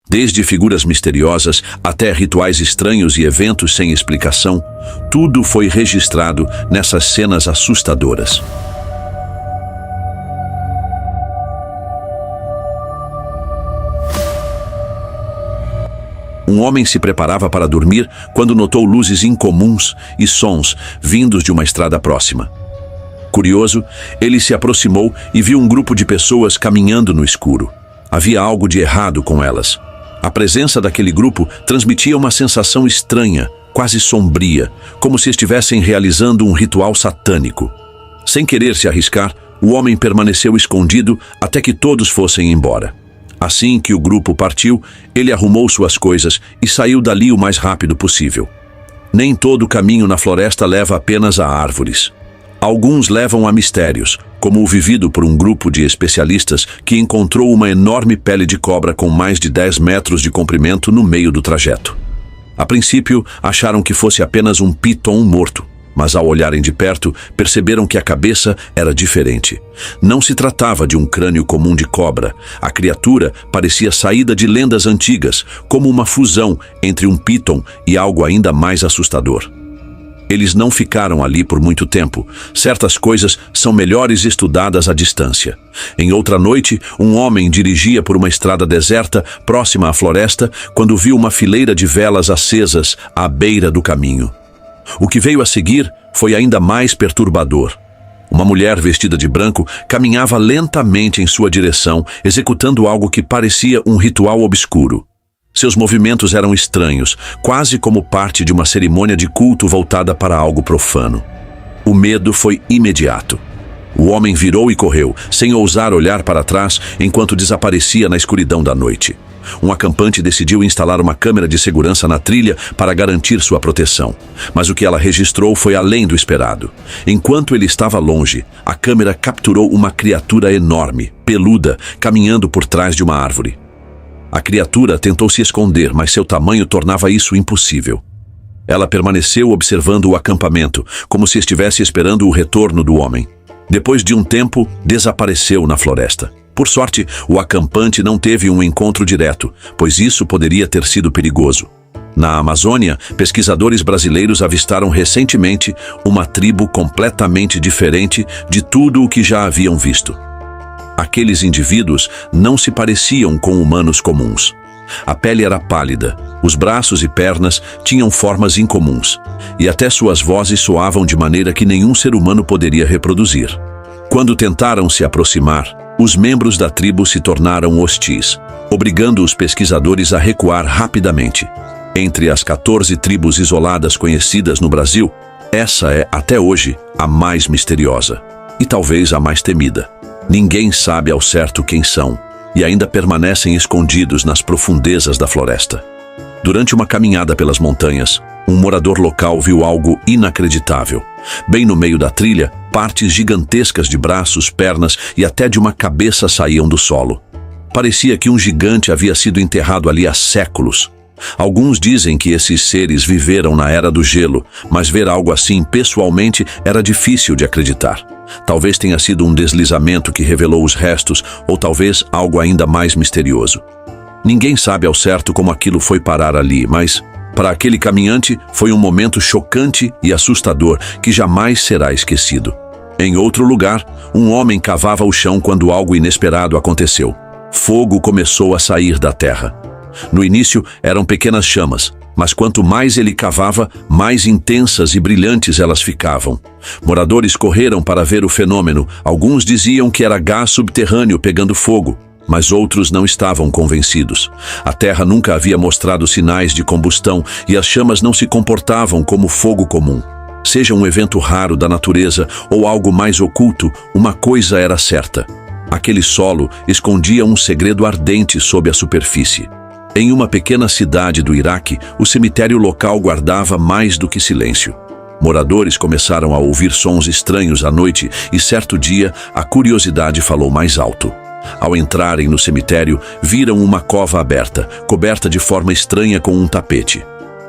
Desde figuras misteriosas até rituais estranhos e eventos sem explicação, tudo foi registrado nessas cenas assustadoras. Um homem se preparava para dormir quando notou luzes incomuns e sons vindos de uma estrada próxima. Curioso, ele se aproximou e viu um grupo de pessoas caminhando no escuro. Havia algo de errado com elas. A presença daquele grupo transmitia uma sensação estranha, quase sombria, como se estivessem realizando um ritual satânico. Sem querer se arriscar, o homem permaneceu escondido até que todos fossem embora. Assim que o grupo partiu, ele arrumou suas coisas e saiu dali o mais rápido possível. Nem todo caminho na floresta leva apenas a árvores. Alguns levam a mistérios, como o vivido por um grupo de especialistas que encontrou uma enorme pele de cobra com mais de 10 metros de comprimento no meio do trajeto. A princípio, acharam que fosse apenas um piton morto, mas ao olharem de perto, perceberam que a cabeça era diferente. Não se tratava de um crânio comum de cobra. A criatura parecia saída de lendas antigas, como uma fusão entre um piton e algo ainda mais assustador. Eles não ficaram ali por muito tempo. Certas coisas são melhores estudadas à distância. Em outra noite, um homem dirigia por uma estrada deserta próxima à floresta quando viu uma fileira de velas acesas à beira do caminho. O que veio a seguir foi ainda mais perturbador. Uma mulher vestida de branco caminhava lentamente em sua direção, executando algo que parecia um ritual obscuro. Seus movimentos eram estranhos, quase como parte de uma cerimônia de culto voltada para algo profano. O medo foi imediato. O homem virou e correu, sem ousar olhar para trás, enquanto desaparecia na escuridão da noite. Um acampante decidiu instalar uma câmera de segurança na trilha para garantir sua proteção. Mas o que ela registrou foi além do esperado. Enquanto ele estava longe, a câmera capturou uma criatura enorme, peluda, caminhando por trás de uma árvore. A criatura tentou se esconder, mas seu tamanho tornava isso impossível. Ela permaneceu observando o acampamento, como se estivesse esperando o retorno do homem. Depois de um tempo, desapareceu na floresta. Por sorte, o acampante não teve um encontro direto, pois isso poderia ter sido perigoso. Na Amazônia, pesquisadores brasileiros avistaram recentemente uma tribo completamente diferente de tudo o que já haviam visto. Aqueles indivíduos não se pareciam com humanos comuns. A pele era pálida, os braços e pernas tinham formas incomuns, e até suas vozes soavam de maneira que nenhum ser humano poderia reproduzir. Quando tentaram se aproximar, os membros da tribo se tornaram hostis, obrigando os pesquisadores a recuar rapidamente. Entre as 14 tribos isoladas conhecidas no Brasil, essa é, até hoje, a mais misteriosa, e talvez a mais temida. Ninguém sabe ao certo quem são, e ainda permanecem escondidos nas profundezas da floresta. Durante uma caminhada pelas montanhas, um morador local viu algo inacreditável. Bem no meio da trilha, partes gigantescas de braços, pernas e até de uma cabeça saíam do solo. Parecia que um gigante havia sido enterrado ali há séculos. Alguns dizem que esses seres viveram na Era do Gelo, mas ver algo assim pessoalmente era difícil de acreditar. Talvez tenha sido um deslizamento que revelou os restos, ou talvez algo ainda mais misterioso. Ninguém sabe ao certo como aquilo foi parar ali, mas, para aquele caminhante, foi um momento chocante e assustador que jamais será esquecido. Em outro lugar, um homem cavava o chão quando algo inesperado aconteceu. Fogo começou a sair da terra. No início, eram pequenas chamas, mas quanto mais ele cavava, mais intensas e brilhantes elas ficavam. Moradores correram para ver o fenômeno. Alguns diziam que era gás subterrâneo pegando fogo, mas outros não estavam convencidos. A terra nunca havia mostrado sinais de combustão e as chamas não se comportavam como fogo comum. Seja um evento raro da natureza ou algo mais oculto, uma coisa era certa. Aquele solo escondia um segredo ardente sob a superfície. Em uma pequena cidade do Iraque, o cemitério local guardava mais do que silêncio. Moradores começaram a ouvir sons estranhos à noite e certo dia a curiosidade falou mais alto. Ao entrarem no cemitério, viram uma cova aberta, coberta de forma estranha com um tapete.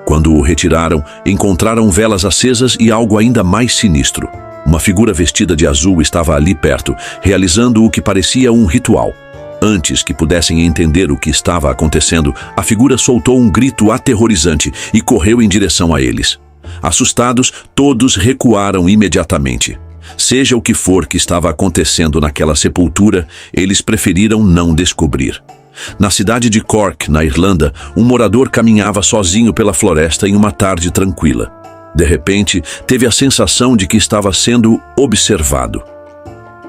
Quando o retiraram, encontraram velas acesas e algo ainda mais sinistro. Uma figura vestida de azul estava ali perto, realizando o que parecia um ritual. Antes que pudessem entender o que estava acontecendo, a figura soltou um grito aterrorizante e correu em direção a eles. Assustados, todos recuaram imediatamente. Seja o que for que estava acontecendo naquela sepultura, eles preferiram não descobrir. Na cidade de Cork, na Irlanda, um morador caminhava sozinho pela floresta em uma tarde tranquila. De repente, teve a sensação de que estava sendo observado.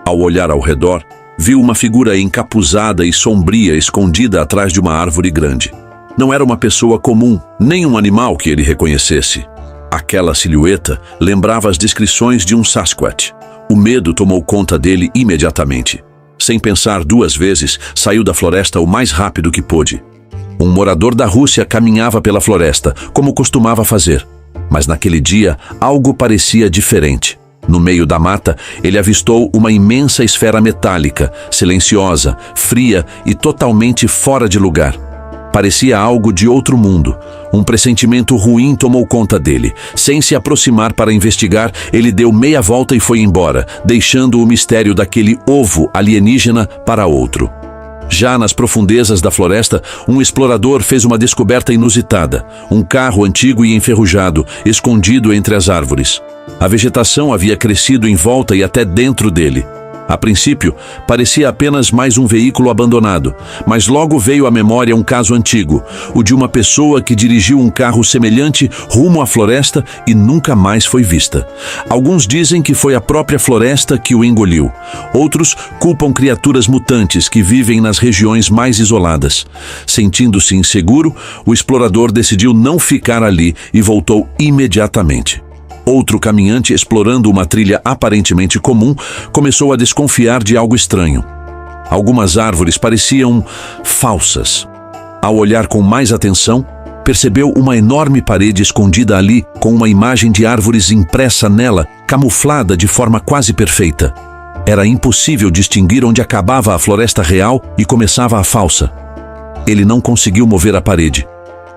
Ao olhar ao redor, viu uma figura encapuzada e sombria escondida atrás de uma árvore grande. Não era uma pessoa comum, nem um animal que ele reconhecesse. Aquela silhueta lembrava as descrições de um Sasquatch. O medo tomou conta dele imediatamente. Sem pensar duas vezes, saiu da floresta o mais rápido que pôde. Um morador da Rússia caminhava pela floresta, como costumava fazer. Mas naquele dia, algo parecia diferente. No meio da mata, ele avistou uma imensa esfera metálica, silenciosa, fria e totalmente fora de lugar. Parecia algo de outro mundo. Um pressentimento ruim tomou conta dele. Sem se aproximar para investigar, ele deu meia volta e foi embora, deixando o mistério daquele ovo alienígena para outro. Já nas profundezas da floresta, um explorador fez uma descoberta inusitada. Um carro antigo e enferrujado, escondido entre as árvores. A vegetação havia crescido em volta e até dentro dele. A princípio, parecia apenas mais um veículo abandonado, mas logo veio à memória um caso antigo, o de uma pessoa que dirigiu um carro semelhante rumo à floresta e nunca mais foi vista. Alguns dizem que foi a própria floresta que o engoliu. Outros culpam criaturas mutantes que vivem nas regiões mais isoladas. Sentindo-se inseguro, o explorador decidiu não ficar ali e voltou imediatamente. Outro caminhante, explorando uma trilha aparentemente comum, começou a desconfiar de algo estranho. Algumas árvores pareciam falsas. Ao olhar com mais atenção, percebeu uma enorme parede escondida ali, com uma imagem de árvores impressa nela, camuflada de forma quase perfeita. Era impossível distinguir onde acabava a floresta real e começava a falsa. Ele não conseguiu mover a parede.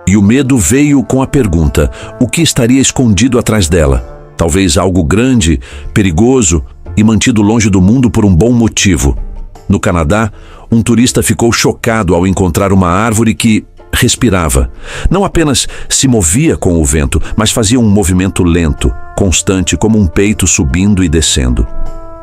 E o medo veio com a pergunta: o que estaria escondido atrás dela? Talvez algo grande, perigoso e mantido longe do mundo por um bom motivo. No Canadá, um turista ficou chocado ao encontrar uma árvore que respirava. Não apenas se movia com o vento, mas fazia um movimento lento, constante, como um peito subindo e descendo.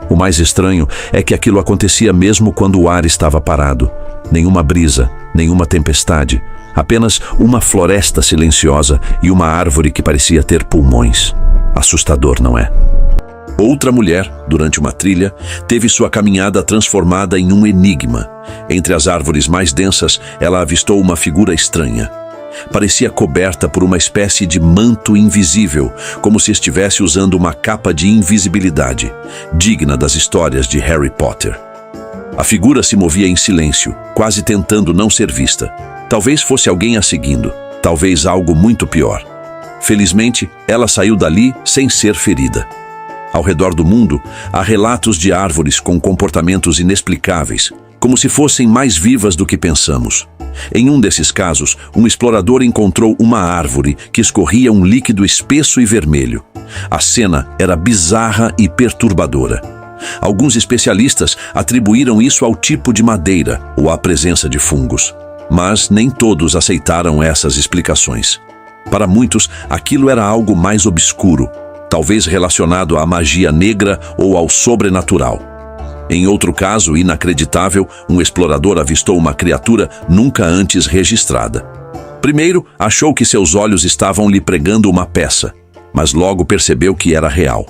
O mais estranho é que aquilo acontecia mesmo quando o ar estava parado. Nenhuma brisa, nenhuma tempestade. Apenas uma floresta silenciosa e uma árvore que parecia ter pulmões. Assustador, não é? Outra mulher, durante uma trilha, teve sua caminhada transformada em um enigma. Entre as árvores mais densas, ela avistou uma figura estranha. Parecia coberta por uma espécie de manto invisível, como se estivesse usando uma capa de invisibilidade, digna das histórias de Harry Potter. A figura se movia em silêncio, quase tentando não ser vista. Talvez fosse alguém a seguindo, talvez algo muito pior. Felizmente, ela saiu dali sem ser ferida. Ao redor do mundo, há relatos de árvores com comportamentos inexplicáveis, como se fossem mais vivas do que pensamos. Em um desses casos, um explorador encontrou uma árvore que escorria um líquido espesso e vermelho. A cena era bizarra e perturbadora. Alguns especialistas atribuíram isso ao tipo de madeira ou à presença de fungos. Mas nem todos aceitaram essas explicações. Para muitos, aquilo era algo mais obscuro, talvez relacionado à magia negra ou ao sobrenatural. Em outro caso inacreditável, um explorador avistou uma criatura nunca antes registrada. Primeiro, achou que seus olhos estavam lhe pregando uma peça, mas logo percebeu que era real.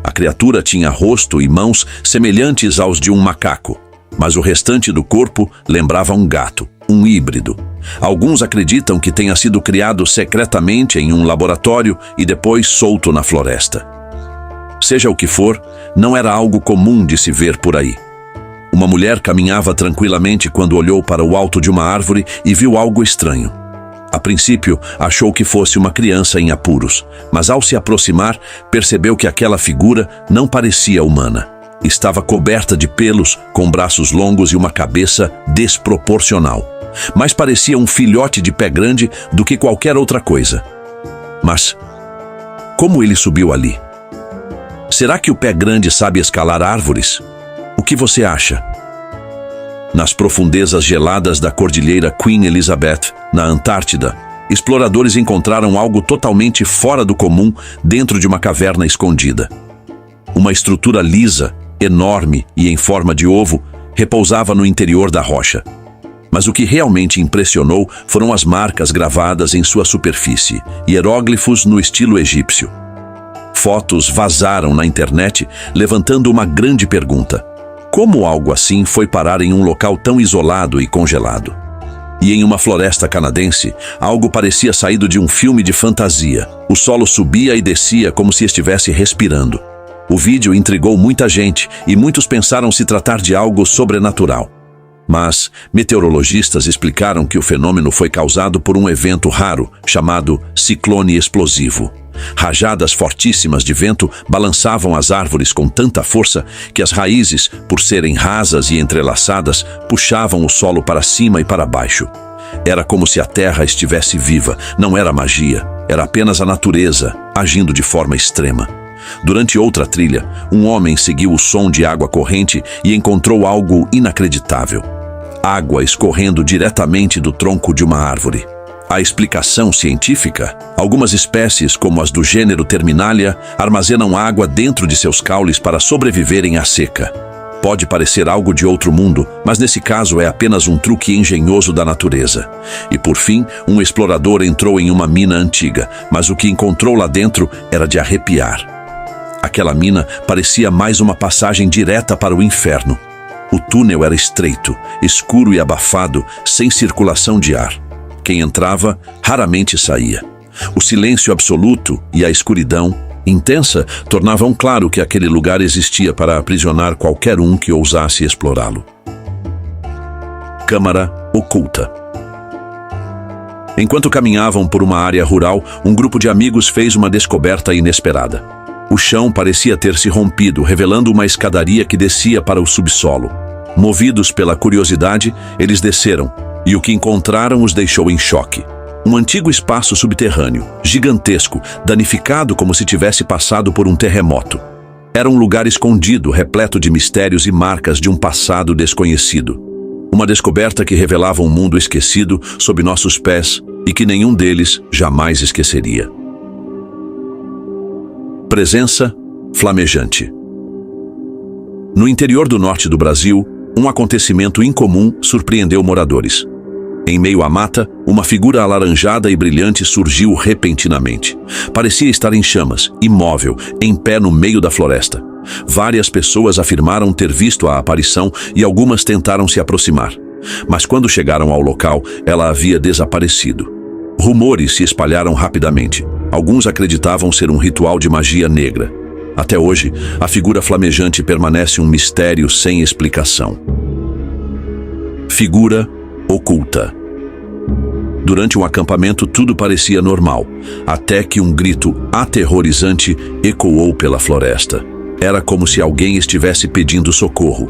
A criatura tinha rosto e mãos semelhantes aos de um macaco, mas o restante do corpo lembrava um gato, um híbrido. Alguns acreditam que tenha sido criado secretamente em um laboratório e depois solto na floresta. Seja o que for, não era algo comum de se ver por aí. Uma mulher caminhava tranquilamente quando olhou para o alto de uma árvore e viu algo estranho. A princípio, achou que fosse uma criança em apuros, mas ao se aproximar, percebeu que aquela figura não parecia humana. Estava coberta de pelos, com braços longos e uma cabeça desproporcional. Mais parecia um filhote de pé grande do que qualquer outra coisa. Mas como ele subiu ali? Será que o pé grande sabe escalar árvores? O que você acha? Nas profundezas geladas da Cordilheira Queen Elizabeth, na Antártida, exploradores encontraram algo totalmente fora do comum dentro de uma caverna escondida. Uma estrutura lisa, enorme e em forma de ovo, repousava no interior da rocha. Mas o que realmente impressionou foram as marcas gravadas em sua superfície, hieróglifos no estilo egípcio. Fotos vazaram na internet, levantando uma grande pergunta: como algo assim foi parar em um local tão isolado e congelado? E em uma floresta canadense, algo parecia saído de um filme de fantasia. O solo subia e descia como se estivesse respirando. O vídeo intrigou muita gente e muitos pensaram se tratar de algo sobrenatural. Mas meteorologistas explicaram que o fenômeno foi causado por um evento raro chamado ciclone explosivo. Rajadas fortíssimas de vento balançavam as árvores com tanta força que as raízes, por serem rasas e entrelaçadas, puxavam o solo para cima e para baixo. Era como se a terra estivesse viva, não era magia, era apenas a natureza agindo de forma extrema. Durante outra trilha, um homem seguiu o som de água corrente e encontrou algo inacreditável: água escorrendo diretamente do tronco de uma árvore. A explicação científica: algumas espécies, como as do gênero Terminalia, armazenam água dentro de seus caules para sobreviverem à seca. Pode parecer algo de outro mundo, mas nesse caso é apenas um truque engenhoso da natureza. E por fim, um explorador entrou em uma mina antiga, mas o que encontrou lá dentro era de arrepiar. Aquela mina parecia mais uma passagem direta para o inferno. O túnel era estreito, escuro e abafado, sem circulação de ar. Quem entrava, raramente saía. O silêncio absoluto e a escuridão intensa tornavam claro que aquele lugar existia para aprisionar qualquer um que ousasse explorá-lo. Câmara oculta. Enquanto caminhavam por uma área rural, um grupo de amigos fez uma descoberta inesperada. O chão parecia ter se rompido, revelando uma escadaria que descia para o subsolo. Movidos pela curiosidade, eles desceram, e o que encontraram os deixou em choque. Um antigo espaço subterrâneo, gigantesco, danificado como se tivesse passado por um terremoto. Era um lugar escondido, repleto de mistérios e marcas de um passado desconhecido. Uma descoberta que revelava um mundo esquecido sob nossos pés e que nenhum deles jamais esqueceria. Presença flamejante. No interior do norte do Brasil, um acontecimento incomum surpreendeu moradores. Em meio à mata, uma figura alaranjada e brilhante surgiu repentinamente. Parecia estar em chamas, imóvel, em pé no meio da floresta. Várias pessoas afirmaram ter visto a aparição e algumas tentaram se aproximar. Mas quando chegaram ao local, ela havia desaparecido. Rumores se espalharam rapidamente. Alguns acreditavam ser um ritual de magia negra. Até hoje, a figura flamejante permanece um mistério sem explicação. Figura oculta. Durante um acampamento, tudo parecia normal, até que um grito aterrorizante ecoou pela floresta. Era como se alguém estivesse pedindo socorro.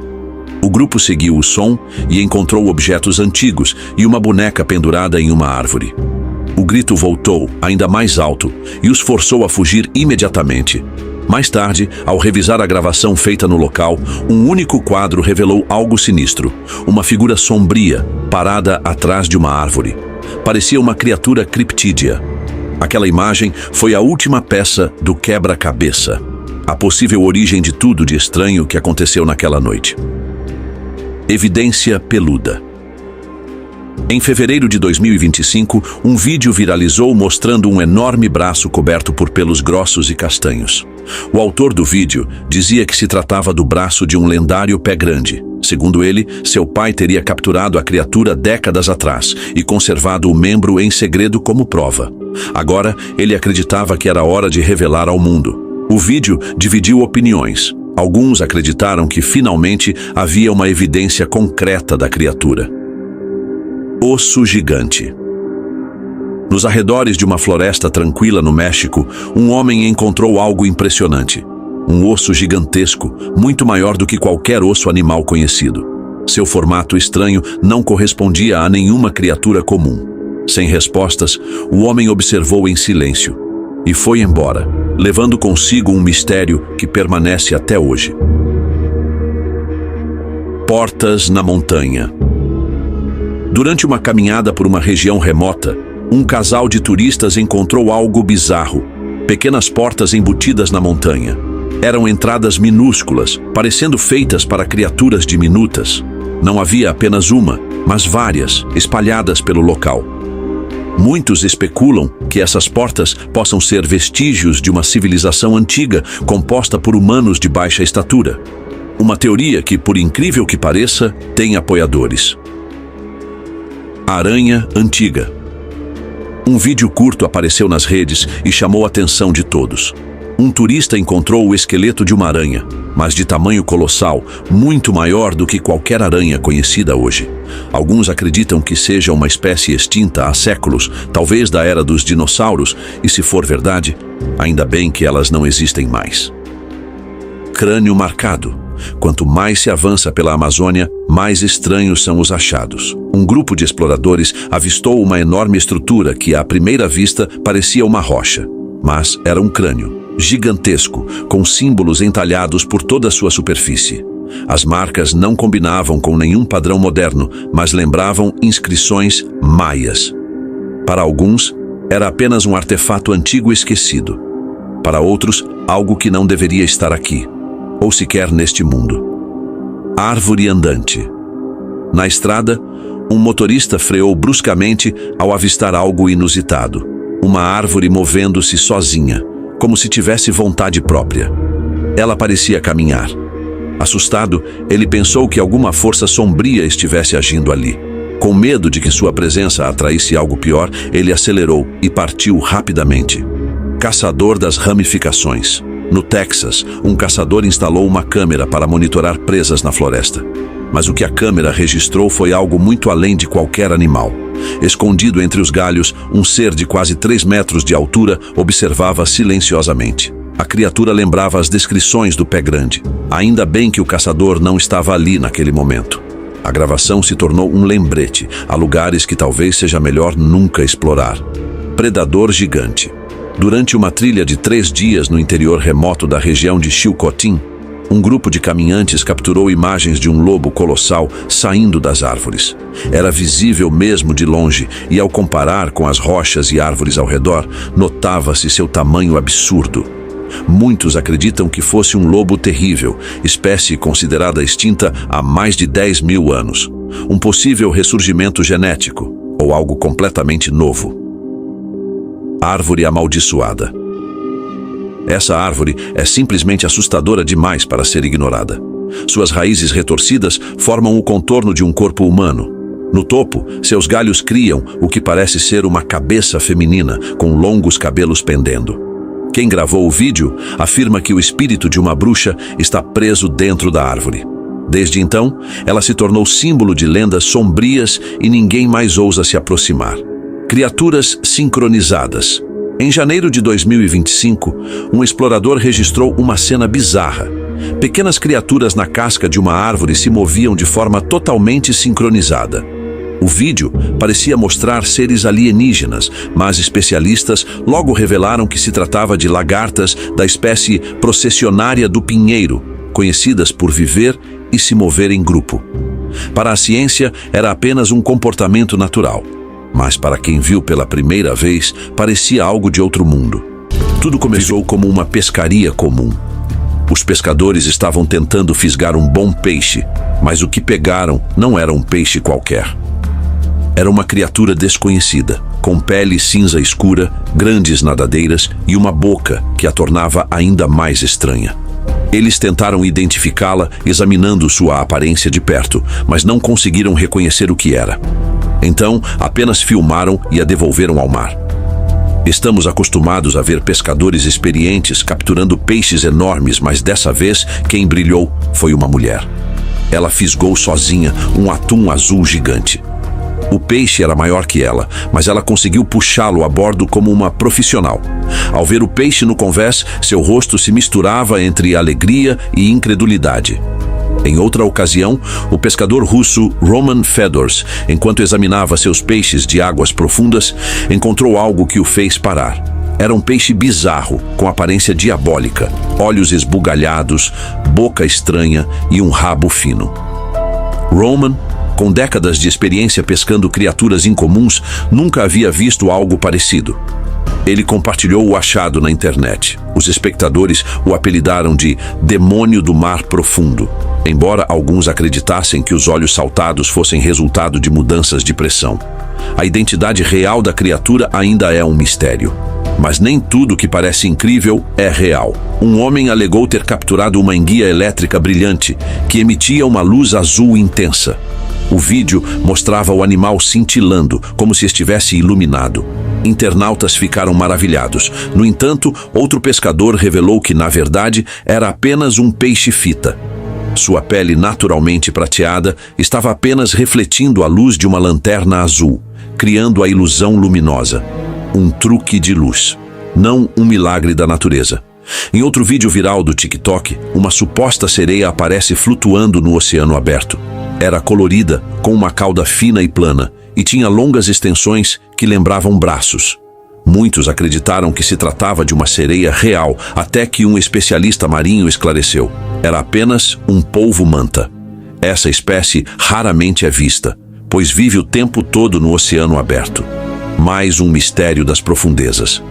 O grupo seguiu o som e encontrou objetos antigos e uma boneca pendurada em uma árvore. O grito voltou, ainda mais alto, e os forçou a fugir imediatamente. Mais tarde, ao revisar a gravação feita no local, um único quadro revelou algo sinistro. Uma figura sombria, parada atrás de uma árvore. Parecia uma criatura criptídea. Aquela imagem foi a última peça do quebra-cabeça. A possível origem de tudo de estranho que aconteceu naquela noite. Evidência peluda. Em fevereiro de 2025, um vídeo viralizou mostrando um enorme braço coberto por pelos grossos e castanhos. O autor do vídeo dizia que se tratava do braço de um lendário pé grande. Segundo ele, seu pai teria capturado a criatura décadas atrás e conservado o membro em segredo como prova. Agora, ele acreditava que era hora de revelar ao mundo. O vídeo dividiu opiniões. Alguns acreditaram que finalmente havia uma evidência concreta da criatura. Osso gigante. Nos arredores de uma floresta tranquila no México, um homem encontrou algo impressionante. Um osso gigantesco, muito maior do que qualquer osso animal conhecido. Seu formato estranho não correspondia a nenhuma criatura comum. Sem respostas, o homem observou em silêncio e foi embora, levando consigo um mistério que permanece até hoje. Portas na montanha. Durante uma caminhada por uma região remota, um casal de turistas encontrou algo bizarro. Pequenas portas embutidas na montanha. Eram entradas minúsculas, parecendo feitas para criaturas diminutas. Não havia apenas uma, mas várias, espalhadas pelo local. Muitos especulam que essas portas possam ser vestígios de uma civilização antiga, composta por humanos de baixa estatura. Uma teoria que, por incrível que pareça, tem apoiadores. Aranha antiga. Um vídeo curto apareceu nas redes e chamou a atenção de todos. Um turista encontrou o esqueleto de uma aranha, mas de tamanho colossal, muito maior do que qualquer aranha conhecida hoje. Alguns acreditam que seja uma espécie extinta há séculos, talvez da era dos dinossauros, e se for verdade, ainda bem que elas não existem mais. Crânio marcado. Quanto mais se avança pela Amazônia, mais estranhos são os achados. Um grupo de exploradores avistou uma enorme estrutura que, à primeira vista, parecia uma rocha, mas era um crânio gigantesco, com símbolos entalhados por toda a sua superfície. As marcas não combinavam com nenhum padrão moderno, mas lembravam inscrições maias. Para alguns, era apenas um artefato antigo esquecido. Para outros, algo que não deveria estar aqui, ou sequer neste mundo. Árvore andante. Na estrada, um motorista freou bruscamente ao avistar algo inusitado. Uma árvore movendo-se sozinha, como se tivesse vontade própria. Ela parecia caminhar. Assustado, ele pensou que alguma força sombria estivesse agindo ali. Com medo de que sua presença atraísse algo pior, ele acelerou e partiu rapidamente. Caçador das ramificações. No Texas, um caçador instalou uma câmera para monitorar presas na floresta. Mas o que a câmera registrou foi algo muito além de qualquer animal. Escondido entre os galhos, um ser de quase 3 metros de altura observava silenciosamente. A criatura lembrava as descrições do pé grande. Ainda bem que o caçador não estava ali naquele momento. A gravação se tornou um lembrete a lugares que talvez seja melhor nunca explorar. Predador gigante. Durante uma trilha de 3 dias no interior remoto da região de Chilcotin, um grupo de caminhantes capturou imagens de um lobo colossal saindo das árvores. Era visível mesmo de longe, e ao comparar com as rochas e árvores ao redor, notava-se seu tamanho absurdo. Muitos acreditam que fosse um lobo terrível, espécie considerada extinta há mais de 10.000 anos. Um possível ressurgimento genético, ou algo completamente novo. Árvore amaldiçoada. Essa árvore é simplesmente assustadora demais para ser ignorada. Suas raízes retorcidas formam o contorno de um corpo humano. No topo, seus galhos criam o que parece ser uma cabeça feminina, com longos cabelos pendendo. Quem gravou o vídeo afirma que o espírito de uma bruxa está preso dentro da árvore. Desde então, ela se tornou símbolo de lendas sombrias e ninguém mais ousa se aproximar. Criaturas sincronizadas. Em janeiro de 2025, um explorador registrou uma cena bizarra. Pequenas criaturas na casca de uma árvore se moviam de forma totalmente sincronizada. O vídeo parecia mostrar seres alienígenas, mas especialistas logo revelaram que se tratava de lagartas da espécie processionária do pinheiro, conhecidas por viver e se mover em grupo. Para a ciência, era apenas um comportamento natural. Mas para quem viu pela primeira vez, parecia algo de outro mundo. Tudo começou como uma pescaria comum. Os pescadores estavam tentando fisgar um bom peixe, mas o que pegaram não era um peixe qualquer. Era uma criatura desconhecida, com pele cinza escura, grandes nadadeiras e uma boca que a tornava ainda mais estranha. Eles tentaram identificá-la examinando sua aparência de perto, mas não conseguiram reconhecer o que era. Então, apenas filmaram e a devolveram ao mar. Estamos acostumados a ver pescadores experientes capturando peixes enormes, mas dessa vez, quem brilhou foi uma mulher. Ela fisgou sozinha um atum azul gigante. O peixe era maior que ela, mas ela conseguiu puxá-lo a bordo como uma profissional. Ao ver o peixe no convés, seu rosto se misturava entre alegria e incredulidade. Em outra ocasião, o pescador russo Roman Fedors, enquanto examinava seus peixes de águas profundas, encontrou algo que o fez parar. Era um peixe bizarro, com aparência diabólica, olhos esbugalhados, boca estranha e um rabo fino. Roman, com décadas de experiência pescando criaturas incomuns, nunca havia visto algo parecido. Ele compartilhou o achado na internet. Os espectadores o apelidaram de Demônio do Mar Profundo, embora alguns acreditassem que os olhos saltados fossem resultado de mudanças de pressão. A identidade real da criatura ainda é um mistério. Mas nem tudo que parece incrível é real. Um homem alegou ter capturado uma enguia elétrica brilhante que emitia uma luz azul intensa. O vídeo mostrava o animal cintilando, como se estivesse iluminado. Internautas ficaram maravilhados. No entanto, outro pescador revelou que, na verdade, era apenas um peixe-fita. Sua pele naturalmente prateada estava apenas refletindo a luz de uma lanterna azul, criando a ilusão luminosa. Um truque de luz, não um milagre da natureza. Em outro vídeo viral do TikTok, uma suposta sereia aparece flutuando no oceano aberto. Era colorida, com uma cauda fina e plana, e tinha longas extensões que lembravam braços. Muitos acreditaram que se tratava de uma sereia real, até que um especialista marinho esclareceu. Era apenas um polvo-manta. Essa espécie raramente é vista, pois vive o tempo todo no oceano aberto. Mais um mistério das profundezas.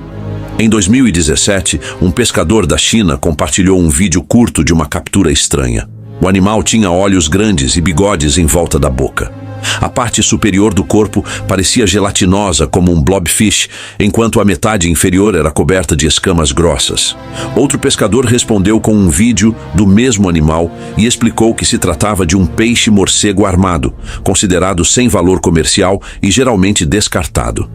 Em 2017, um pescador da China compartilhou um vídeo curto de uma captura estranha. O animal tinha olhos grandes e bigodes em volta da boca. A parte superior do corpo parecia gelatinosa como um blobfish, enquanto a metade inferior era coberta de escamas grossas. Outro pescador respondeu com um vídeo do mesmo animal e explicou que se tratava de um peixe-morcego armado, considerado sem valor comercial e geralmente descartado.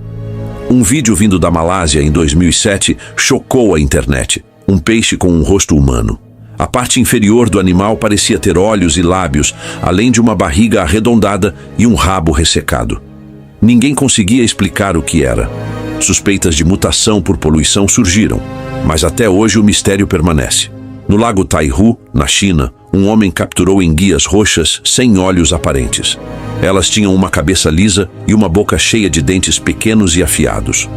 Um vídeo vindo da Malásia em 2007 chocou a internet. Um peixe com um rosto humano. A parte inferior do animal parecia ter olhos e lábios, além de uma barriga arredondada e um rabo ressecado. Ninguém conseguia explicar o que era. Suspeitas de mutação por poluição surgiram, mas até hoje o mistério permanece. No lago Taihu, na China, um homem capturou enguias roxas sem olhos aparentes. Elas tinham uma cabeça lisa e uma boca cheia de dentes pequenos e afiados.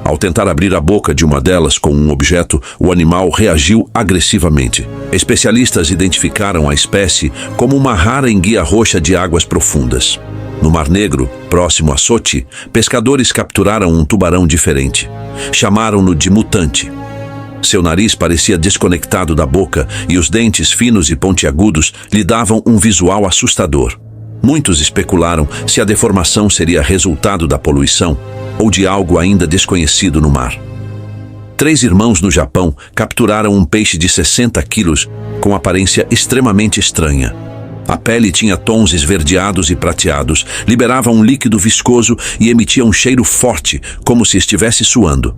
Ao tentar abrir a boca de uma delas com um objeto, o animal reagiu agressivamente. Especialistas identificaram a espécie como uma rara enguia roxa de águas profundas. No Mar Negro, próximo a Sochi, pescadores capturaram um tubarão diferente. Chamaram-no de mutante. Seu nariz parecia desconectado da boca e os dentes finos e pontiagudos lhe davam um visual assustador. Muitos especularam se a deformação seria resultado da poluição ou de algo ainda desconhecido no mar. 3 irmãos no Japão capturaram um peixe de 60 quilos com aparência extremamente estranha. A pele tinha tons esverdeados e prateados, liberava um líquido viscoso e emitia um cheiro forte, como se estivesse suando.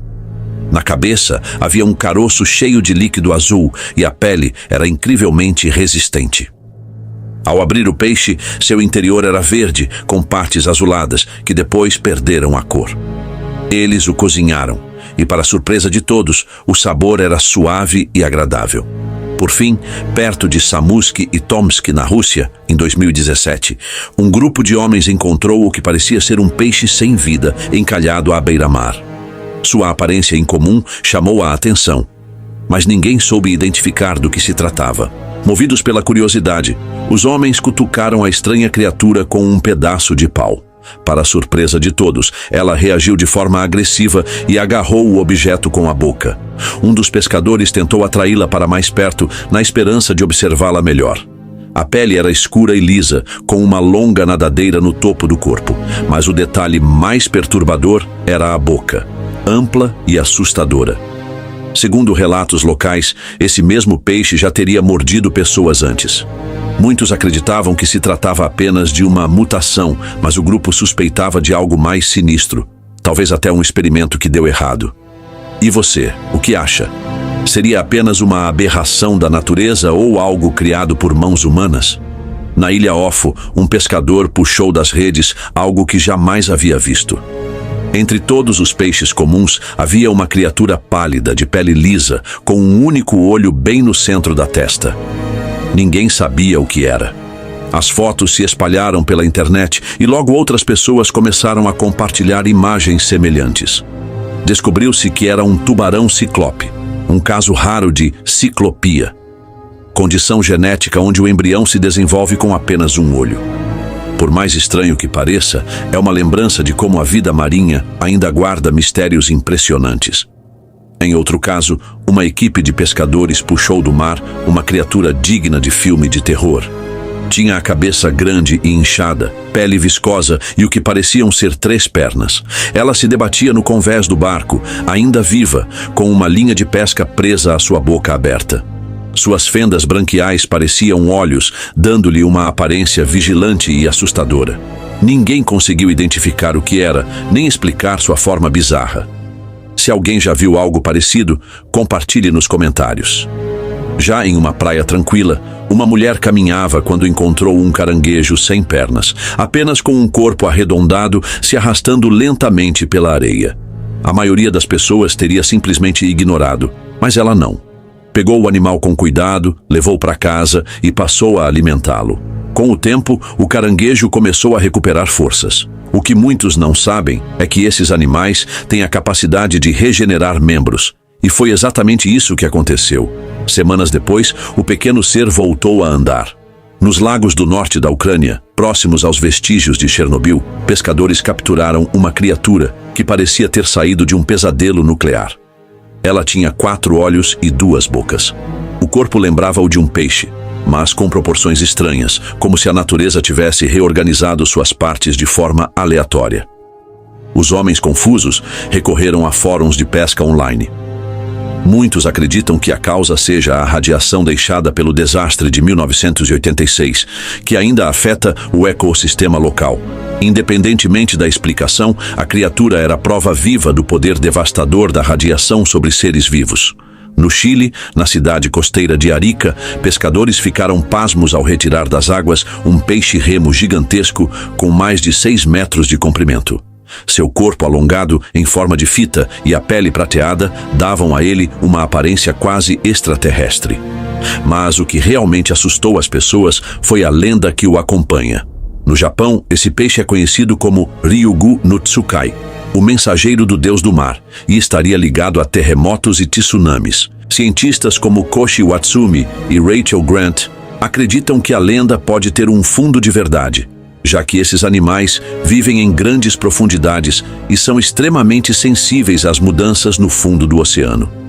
Na cabeça havia um caroço cheio de líquido azul e a pele era incrivelmente resistente. Ao abrir o peixe, seu interior era verde, com partes azuladas, que depois perderam a cor. Eles o cozinharam, e para surpresa de todos, o sabor era suave e agradável. Por fim, perto de Samusk e Tomsk, na Rússia, em 2017, um grupo de homens encontrou o que parecia ser um peixe sem vida, encalhado à beira-mar. Sua aparência incomum chamou a atenção, mas ninguém soube identificar do que se tratava. Movidos pela curiosidade, os homens cutucaram a estranha criatura com um pedaço de pau. Para a surpresa de todos, ela reagiu de forma agressiva e agarrou o objeto com a boca. Um dos pescadores tentou atraí-la para mais perto, na esperança de observá-la melhor. A pele era escura e lisa, com uma longa nadadeira no topo do corpo, mas o detalhe mais perturbador era a boca, ampla e assustadora. Segundo relatos locais, esse mesmo peixe já teria mordido pessoas antes. Muitos acreditavam que se tratava apenas de uma mutação, mas o grupo suspeitava de algo mais sinistro, talvez até um experimento que deu errado. E você, o que acha? Seria apenas uma aberração da natureza ou algo criado por mãos humanas? Na ilha Ofo, um pescador puxou das redes algo que jamais havia visto. Entre todos os peixes comuns, havia uma criatura pálida, de pele lisa, com um único olho bem no centro da testa. Ninguém sabia o que era. As fotos se espalharam pela internet e logo outras pessoas começaram a compartilhar imagens semelhantes. Descobriu-se que era um tubarão ciclope, um caso raro de ciclopia, condição genética onde o embrião se desenvolve com apenas um olho. Por mais estranho que pareça, é uma lembrança de como a vida marinha ainda guarda mistérios impressionantes. Em outro caso, uma equipe de pescadores puxou do mar uma criatura digna de filme de terror. Tinha a cabeça grande e inchada, pele viscosa e o que pareciam ser 3 pernas. Ela se debatia no convés do barco, ainda viva, com uma linha de pesca presa à sua boca aberta. Suas fendas branquiais pareciam olhos, dando-lhe uma aparência vigilante e assustadora. Ninguém conseguiu identificar o que era, nem explicar sua forma bizarra. Se alguém já viu algo parecido, compartilhe nos comentários. Já em uma praia tranquila, uma mulher caminhava quando encontrou um caranguejo sem pernas, apenas com um corpo arredondado se arrastando lentamente pela areia. A maioria das pessoas teria simplesmente ignorado, mas ela não. Pegou o animal com cuidado, levou para casa e passou a alimentá-lo. Com o tempo, o caranguejo começou a recuperar forças. O que muitos não sabem é que esses animais têm a capacidade de regenerar membros. E foi exatamente isso que aconteceu. Semanas depois, o pequeno ser voltou a andar. Nos lagos do norte da Ucrânia, próximos aos vestígios de Chernobyl, pescadores capturaram uma criatura que parecia ter saído de um pesadelo nuclear. Ela tinha 4 olhos e 2 bocas. O corpo lembrava o de um peixe, mas com proporções estranhas, como se a natureza tivesse reorganizado suas partes de forma aleatória. Os homens confusos recorreram a fóruns de pesca online. Muitos acreditam que a causa seja a radiação deixada pelo desastre de 1986, que ainda afeta o ecossistema local. Independentemente da explicação, a criatura era prova viva do poder devastador da radiação sobre seres vivos. No Chile, na cidade costeira de Arica, pescadores ficaram pasmos ao retirar das águas um peixe-remo gigantesco com mais de 6 metros de comprimento. Seu corpo alongado em forma de fita e a pele prateada davam a ele uma aparência quase extraterrestre. Mas o que realmente assustou as pessoas foi a lenda que o acompanha. No Japão, esse peixe é conhecido como Ryugu no Tsukai, o mensageiro do deus do mar, e estaria ligado a terremotos e tsunamis. Cientistas como Koshi Watsumi e Rachel Grant acreditam que a lenda pode ter um fundo de verdade, já que esses animais vivem em grandes profundidades e são extremamente sensíveis às mudanças no fundo do oceano.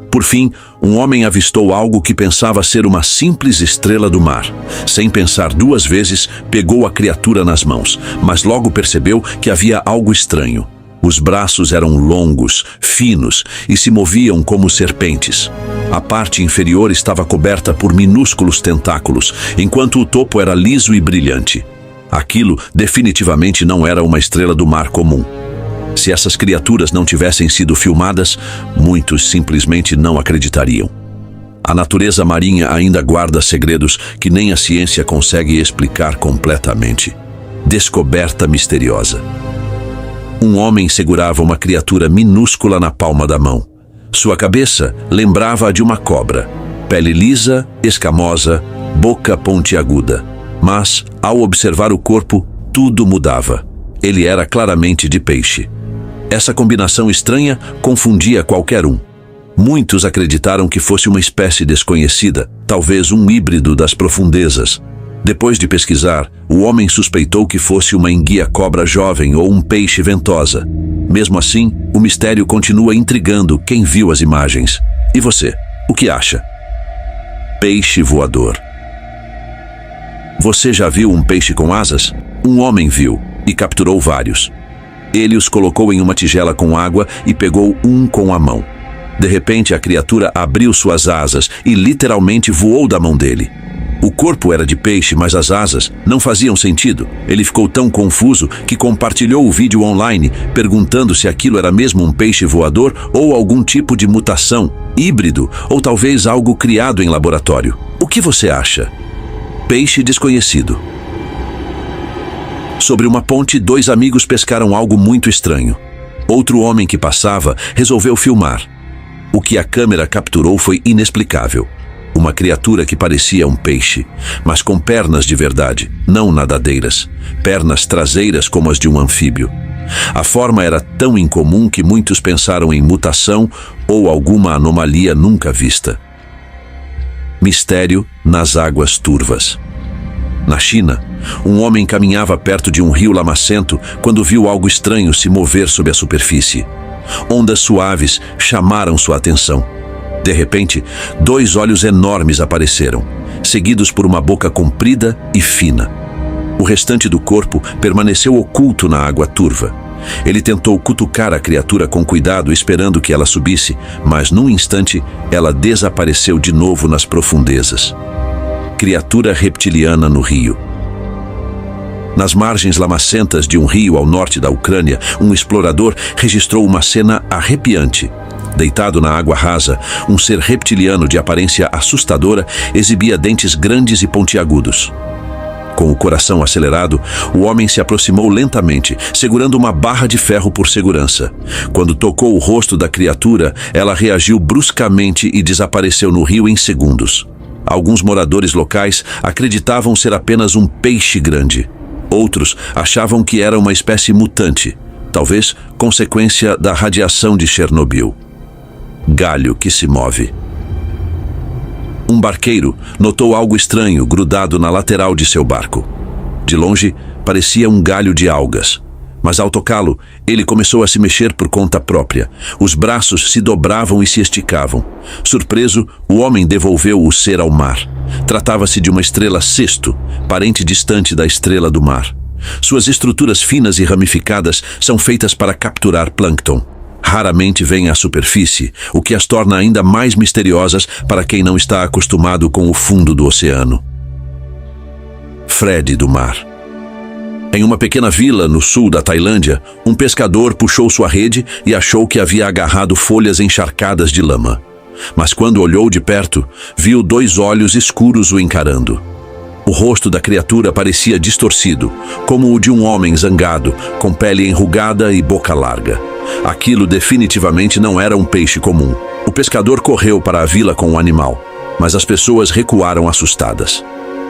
Por fim, um homem avistou algo que pensava ser uma simples estrela do mar. Sem pensar 2 vezes, pegou a criatura nas mãos, mas logo percebeu que havia algo estranho. Os braços eram longos, finos e se moviam como serpentes. A parte inferior estava coberta por minúsculos tentáculos, enquanto o topo era liso e brilhante. Aquilo definitivamente não era uma estrela do mar comum. Se essas criaturas não tivessem sido filmadas, muitos simplesmente não acreditariam. A natureza marinha ainda guarda segredos que nem a ciência consegue explicar completamente. Descoberta misteriosa. Um homem segurava uma criatura minúscula na palma da mão. Sua cabeça lembrava a de uma cobra. Pele lisa, escamosa, boca pontiaguda. Mas, ao observar o corpo, tudo mudava. Ele era claramente de peixe. Essa combinação estranha confundia qualquer um. Muitos acreditaram que fosse uma espécie desconhecida, talvez um híbrido das profundezas. Depois de pesquisar, o homem suspeitou que fosse uma enguia-cobra jovem ou um peixe ventosa. Mesmo assim, o mistério continua intrigando quem viu as imagens. E você, o que acha? Peixe voador. Você já viu um peixe com asas? Um homem viu e capturou vários. Ele os colocou em uma tigela com água e pegou um com a mão. De repente, a criatura abriu suas asas e literalmente voou da mão dele. O corpo era de peixe, mas as asas não faziam sentido. Ele ficou tão confuso que compartilhou o vídeo online, perguntando se aquilo era mesmo um peixe voador ou algum tipo de mutação, híbrido ou talvez algo criado em laboratório. O que você acha? Peixe desconhecido. Sobre uma ponte, 2 amigos pescaram algo muito estranho. Outro homem que passava resolveu filmar. O que a câmera capturou foi inexplicável. Uma criatura que parecia um peixe, mas com pernas de verdade, não nadadeiras. Pernas traseiras como as de um anfíbio. A forma era tão incomum que muitos pensaram em mutação ou alguma anomalia nunca vista. Mistério nas águas turvas. Na China, um homem caminhava perto de um rio lamacento quando viu algo estranho se mover sob a superfície. Ondas suaves chamaram sua atenção. De repente, 2 olhos enormes apareceram, seguidos por uma boca comprida e fina. O restante do corpo permaneceu oculto na água turva. Ele tentou cutucar a criatura com cuidado, esperando que ela subisse, mas num instante ela desapareceu de novo nas profundezas. Criatura reptiliana no rio. Nas margens lamacentas de um rio ao norte da Ucrânia, um explorador registrou uma cena arrepiante. Deitado na água rasa, um ser reptiliano de aparência assustadora exibia dentes grandes e pontiagudos. Com o coração acelerado, o homem se aproximou lentamente, segurando uma barra de ferro por segurança. Quando tocou o rosto da criatura, ela reagiu bruscamente e desapareceu no rio em segundos. Alguns moradores locais acreditavam ser apenas um peixe grande. Outros achavam que era uma espécie mutante, talvez consequência da radiação de Chernobyl. Galho que se move. Um barqueiro notou algo estranho grudado na lateral de seu barco. De longe, parecia um galho de algas. Mas ao tocá-lo, ele começou a se mexer por conta própria. Os braços se dobravam e se esticavam. Surpreso, o homem devolveu o ser ao mar. Tratava-se de uma estrela cesto, parente distante da estrela do mar. Suas estruturas finas e ramificadas são feitas para capturar plâncton. Raramente vêm à superfície, o que as torna ainda mais misteriosas para quem não está acostumado com o fundo do oceano. Fred do mar. Em uma pequena vila no sul da Tailândia, um pescador puxou sua rede e achou que havia agarrado folhas encharcadas de lama. Mas quando olhou de perto, viu 2 olhos escuros o encarando. O rosto da criatura parecia distorcido, como o de um homem zangado, com pele enrugada e boca larga. Aquilo definitivamente não era um peixe comum. O pescador correu para a vila com o animal, mas as pessoas recuaram assustadas.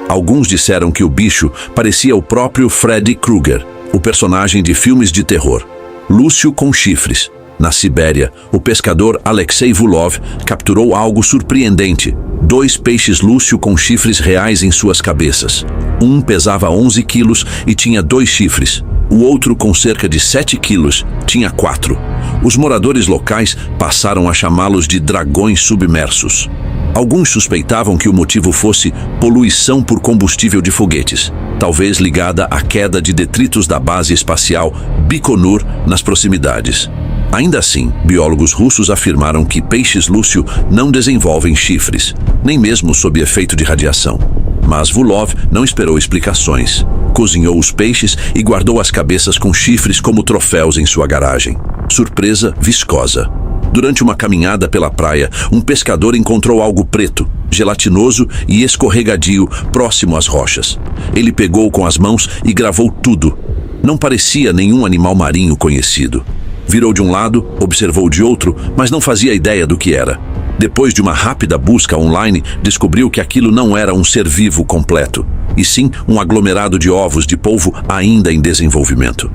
Alguns disseram que o bicho parecia o próprio Freddy Krueger, o personagem de filmes de terror. Lúcio com chifres. Na Sibéria, o pescador Alexei Vulov capturou algo surpreendente: 2 peixes Lúcio com chifres reais em suas cabeças. Um pesava 11 quilos e tinha 2 chifres. O outro, com cerca de 7 quilos, tinha 4. Os moradores locais passaram a chamá-los de dragões submersos. Alguns suspeitavam que o motivo fosse poluição por combustível de foguetes, talvez ligada à queda de detritos da base espacial Baikonur nas proximidades. Ainda assim, biólogos russos afirmaram que peixes Lúcio não desenvolvem chifres, nem mesmo sob efeito de radiação. Mas Vulov não esperou explicações. Cozinhou os peixes e guardou as cabeças com chifres como troféus em sua garagem. Surpresa viscosa. Durante uma caminhada pela praia, um pescador encontrou algo preto, gelatinoso e escorregadio próximo às rochas. Ele pegou com as mãos e gravou tudo. Não parecia nenhum animal marinho conhecido. Virou de um lado, observou de outro, mas não fazia ideia do que era. Depois de uma rápida busca online, descobriu que aquilo não era um ser vivo completo, e sim um aglomerado de ovos de polvo ainda em desenvolvimento.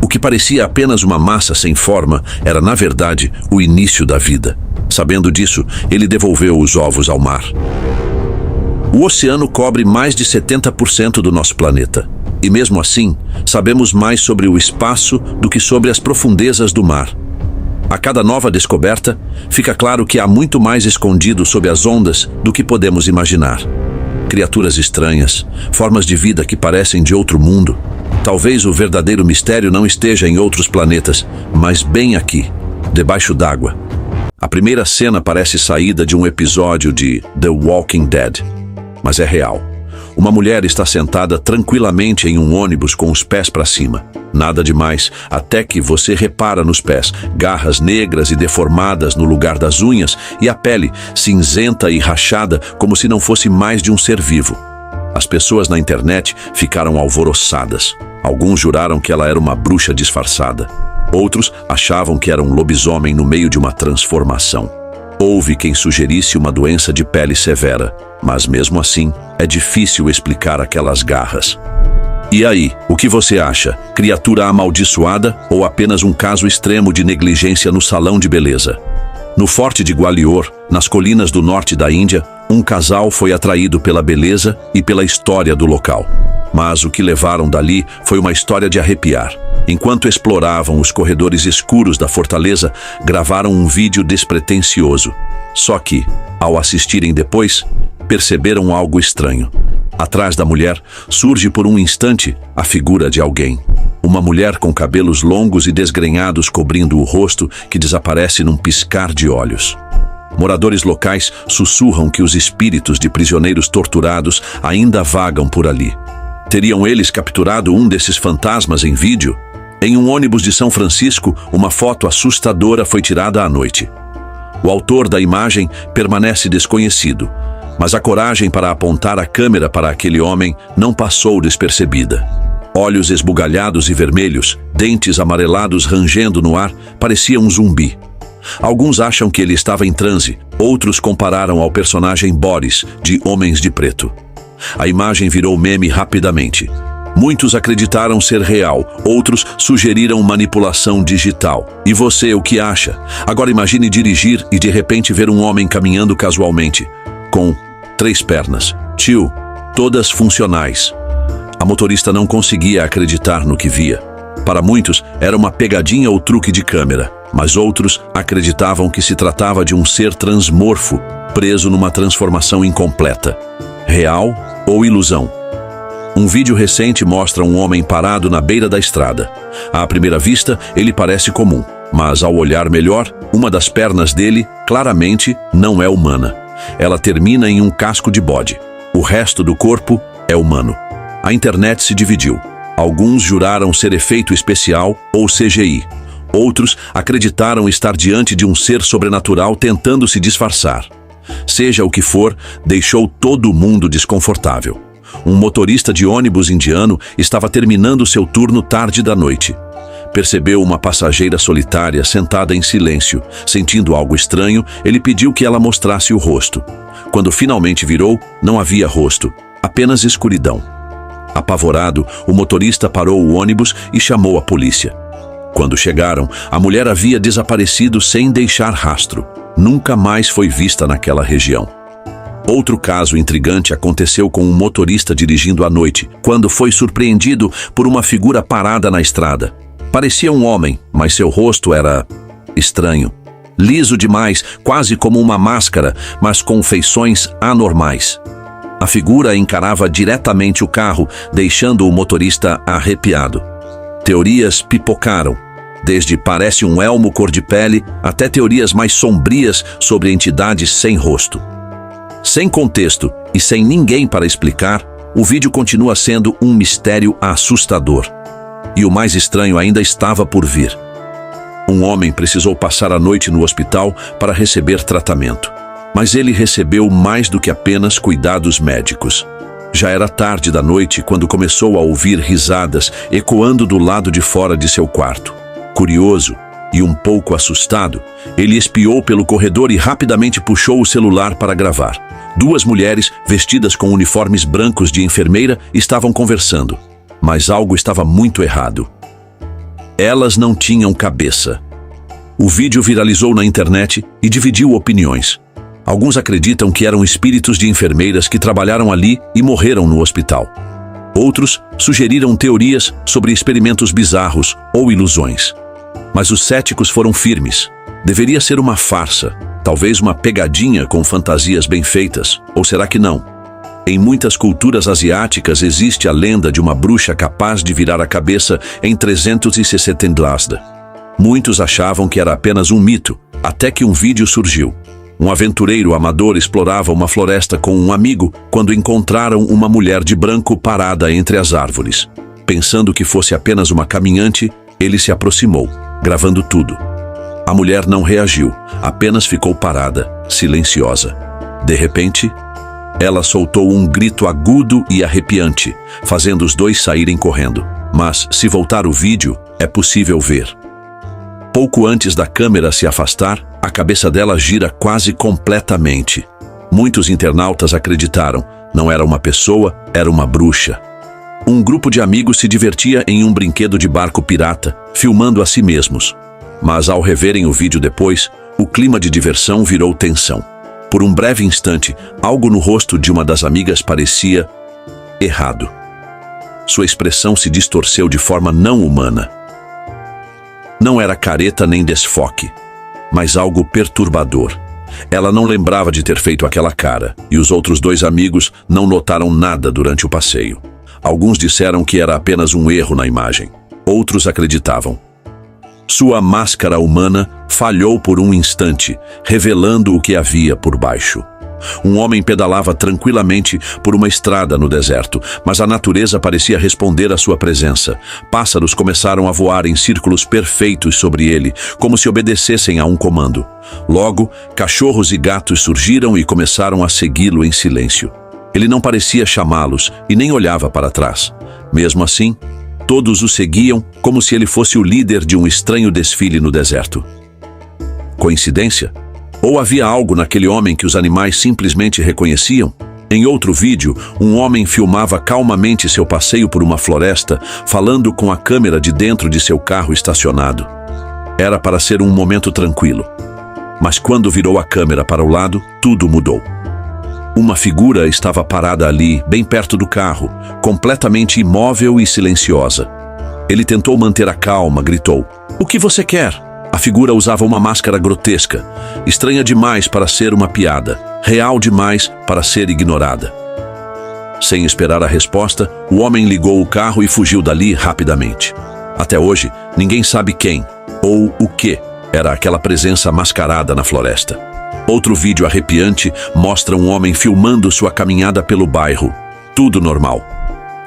O que parecia apenas uma massa sem forma era, na verdade, o início da vida. Sabendo disso, ele devolveu os ovos ao mar. O oceano cobre mais de 70% do nosso planeta. E mesmo assim, sabemos mais sobre o espaço do que sobre as profundezas do mar. A cada nova descoberta, fica claro que há muito mais escondido sob as ondas do que podemos imaginar. Criaturas estranhas, formas de vida que parecem de outro mundo. Talvez o verdadeiro mistério não esteja em outros planetas, mas bem aqui, debaixo d'água. A primeira cena parece saída de um episódio de The Walking Dead, mas é real. Uma mulher está sentada tranquilamente em um ônibus com os pés para cima. Nada demais, até que você repara nos pés, garras negras e deformadas no lugar das unhas e a pele cinzenta e rachada como se não fosse mais de um ser vivo. As pessoas na internet ficaram alvoroçadas. Alguns juraram que ela era uma bruxa disfarçada. Outros achavam que era um lobisomem no meio de uma transformação. Houve quem sugerisse uma doença de pele severa, mas mesmo assim, é difícil explicar aquelas garras. E aí, o que você acha? Criatura amaldiçoada ou apenas um caso extremo de negligência no salão de beleza? No forte de Gwalior, nas colinas do norte da Índia, um casal foi atraído pela beleza e pela história do local. Mas o que levaram dali foi uma história de arrepiar. Enquanto exploravam os corredores escuros da fortaleza, gravaram um vídeo despretensioso. Só que, ao assistirem depois, perceberam algo estranho. Atrás da mulher, surge por um instante a figura de alguém. Uma mulher com cabelos longos e desgrenhados cobrindo o rosto, que desaparece num piscar de olhos. Moradores locais sussurram que os espíritos de prisioneiros torturados ainda vagam por ali. Teriam eles capturado um desses fantasmas em vídeo? Em um ônibus de São Francisco, uma foto assustadora foi tirada à noite. O autor da imagem permanece desconhecido, mas a coragem para apontar a câmera para aquele homem não passou despercebida. Olhos esbugalhados e vermelhos, dentes amarelados rangendo no ar, parecia um zumbi. Alguns acham que ele estava em transe, outros compararam ao personagem Boris, de Homens de Preto. A imagem virou meme rapidamente. Muitos acreditaram ser real, outros sugeriram manipulação digital. E você, o que acha? Agora imagine dirigir e de repente ver um homem caminhando casualmente, com 3 pernas, todas funcionais. A motorista não conseguia acreditar no que via. Para muitos, era uma pegadinha ou truque de câmera, mas outros acreditavam que se tratava de um ser transmorfo, preso numa transformação incompleta. Real ou ilusão? Um vídeo recente mostra um homem parado na beira da estrada. À primeira vista, ele parece comum, mas ao olhar melhor, uma das pernas dele, claramente, não é humana. Ela termina em um casco de bode. O resto do corpo é humano. A internet se dividiu. Alguns juraram ser efeito especial ou CGI. Outros acreditaram estar diante de um ser sobrenatural tentando se disfarçar. Seja o que for, deixou todo mundo desconfortável. Um motorista de ônibus indiano estava terminando seu turno tarde da noite. Percebeu uma passageira solitária sentada em silêncio. Sentindo algo estranho, ele pediu que ela mostrasse o rosto. Quando finalmente virou, não havia rosto, apenas escuridão. Apavorado, o motorista parou o ônibus e chamou a polícia. Quando chegaram, a mulher havia desaparecido sem deixar rastro. Nunca mais foi vista naquela região. Outro caso intrigante aconteceu com um motorista dirigindo à noite, quando foi surpreendido por uma figura parada na estrada. Parecia um homem, mas seu rosto era estranho. Liso demais, quase como uma máscara, mas com feições anormais. A figura encarava diretamente o carro, deixando o motorista arrepiado. Teorias pipocaram, desde parece um elmo cor de pele até teorias mais sombrias sobre entidades sem rosto. Sem contexto e sem ninguém para explicar, o vídeo continua sendo um mistério assustador. E o mais estranho ainda estava por vir. Um homem precisou passar a noite no hospital para receber tratamento. Mas ele recebeu mais do que apenas cuidados médicos. Já era tarde da noite quando começou a ouvir risadas ecoando do lado de fora de seu quarto. Curioso e um pouco assustado, ele espiou pelo corredor e rapidamente puxou o celular para gravar. 2 mulheres, vestidas com uniformes brancos de enfermeira, estavam conversando. Mas algo estava muito errado. Elas não tinham cabeça. O vídeo viralizou na internet e dividiu opiniões. Alguns acreditam que eram espíritos de enfermeiras que trabalharam ali e morreram no hospital. Outros sugeriram teorias sobre experimentos bizarros ou ilusões. Mas os céticos foram firmes. Deveria ser uma farsa, talvez uma pegadinha com fantasias bem feitas, ou será que não? Em muitas culturas asiáticas existe a lenda de uma bruxa capaz de virar a cabeça em 360 Englasta. Muitos achavam que era apenas um mito, até que um vídeo surgiu. Um aventureiro amador explorava uma floresta com um amigo quando encontraram uma mulher de branco parada entre as árvores. Pensando que fosse apenas uma caminhante, ele se aproximou, gravando tudo. A mulher não reagiu, apenas ficou parada, silenciosa. De repente, ela soltou um grito agudo e arrepiante, fazendo os 2 saírem correndo. Mas, se voltar o vídeo, é possível ver. Pouco antes da câmera se afastar, a cabeça dela gira quase completamente. Muitos internautas acreditaram, não era uma pessoa, era uma bruxa. Um grupo de amigos se divertia em um brinquedo de barco pirata, filmando a si mesmos. Mas ao reverem o vídeo depois, O clima de diversão virou tensão. Por um breve instante, algo no rosto de uma das amigas parecia errado. Sua expressão se distorceu de forma não humana. Não era careta nem desfoque, mas algo perturbador. Ela não lembrava de ter feito aquela cara, e os outros dois amigos não notaram nada durante o passeio. Alguns disseram que era apenas um erro na imagem. Outros acreditavam. Sua máscara humana falhou por um instante, revelando o que havia por baixo. Um homem pedalava tranquilamente por uma estrada no deserto, mas a natureza parecia responder à sua presença. Pássaros começaram a voar em círculos perfeitos sobre ele, como se obedecessem a um comando. Logo, cachorros e gatos surgiram e começaram a segui-lo em silêncio. Ele não parecia chamá-los e nem olhava para trás. Mesmo assim, todos o seguiam como se ele fosse o líder de um estranho desfile no deserto. Coincidência? Ou havia algo naquele homem que os animais simplesmente reconheciam? Em outro vídeo, um homem filmava calmamente seu passeio por uma floresta, falando com a câmera de dentro de seu carro estacionado. Era para ser um momento tranquilo. Mas quando virou a câmera para o lado, tudo mudou. Uma figura estava parada ali, bem perto do carro, completamente imóvel e silenciosa. Ele tentou manter a calma, gritou: "O que você quer?" A figura usava uma máscara grotesca, estranha demais para ser uma piada, real demais para ser ignorada. Sem esperar a resposta, o homem ligou o carro e fugiu dali rapidamente. Até hoje, ninguém sabe quem ou o que era aquela presença mascarada na floresta. Outro vídeo arrepiante mostra um homem filmando sua caminhada pelo bairro. Tudo normal.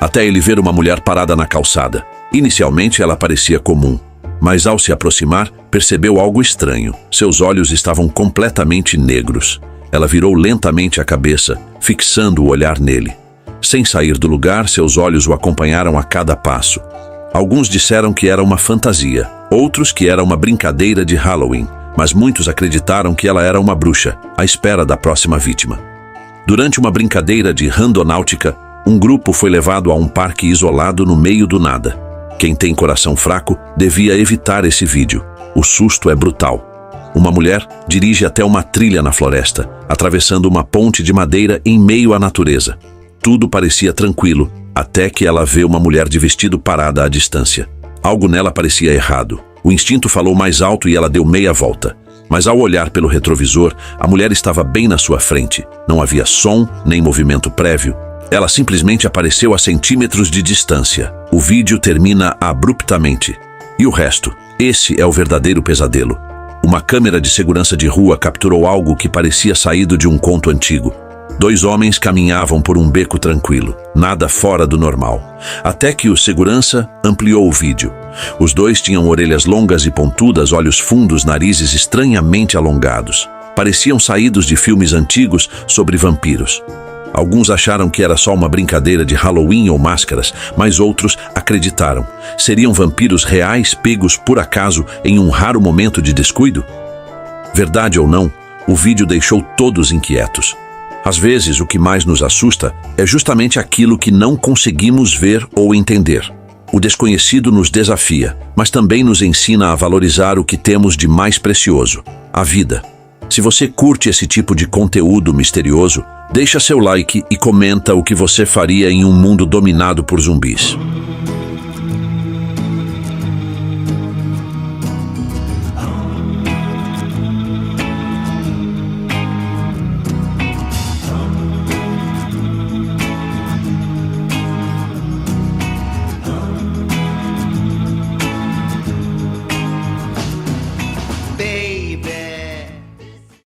Até ele ver uma mulher parada na calçada. Inicialmente ela parecia comum, mas ao se aproximar, percebeu algo estranho. Seus olhos estavam completamente negros. Ela virou lentamente a cabeça, fixando o olhar nele. Sem sair do lugar, seus olhos o acompanharam a cada passo. Alguns disseram que era uma fantasia, outros que era uma brincadeira de Halloween, mas muitos acreditaram que ela era uma bruxa, à espera da próxima vítima. Durante uma brincadeira de randonáutica, um grupo foi levado a um parque isolado no meio do nada. Quem tem coração fraco devia evitar esse vídeo. O susto é brutal. Uma mulher dirige até uma trilha na floresta, atravessando uma ponte de madeira em meio à natureza. Tudo parecia tranquilo, até que ela vê uma mulher de vestido parada à distância. Algo nela parecia errado. O instinto falou mais alto e ela deu meia volta. Mas ao olhar pelo retrovisor, a mulher estava bem na sua frente. Não havia som nem movimento prévio. Ela simplesmente apareceu a centímetros de distância. O vídeo termina abruptamente. E o resto? Esse é o verdadeiro pesadelo. Uma câmera de segurança de rua capturou algo que parecia saído de um conto antigo. Dois homens caminhavam por um beco tranquilo, nada fora do normal. Até que o segurança ampliou o vídeo. Os dois tinham orelhas longas e pontudas, olhos fundos, narizes estranhamente alongados. Pareciam saídos de filmes antigos sobre vampiros. Alguns acharam que era só uma brincadeira de Halloween ou máscaras, mas outros acreditaram. Seriam vampiros reais pegos por acaso em um raro momento de descuido? Verdade ou não, o vídeo deixou todos inquietos. Às vezes, o que mais nos assusta é justamente aquilo que não conseguimos ver ou entender. O desconhecido nos desafia, mas também nos ensina a valorizar o que temos de mais precioso, a vida. Se você curte esse tipo de conteúdo misterioso, deixa seu like e comenta o que você faria em um mundo dominado por zumbis.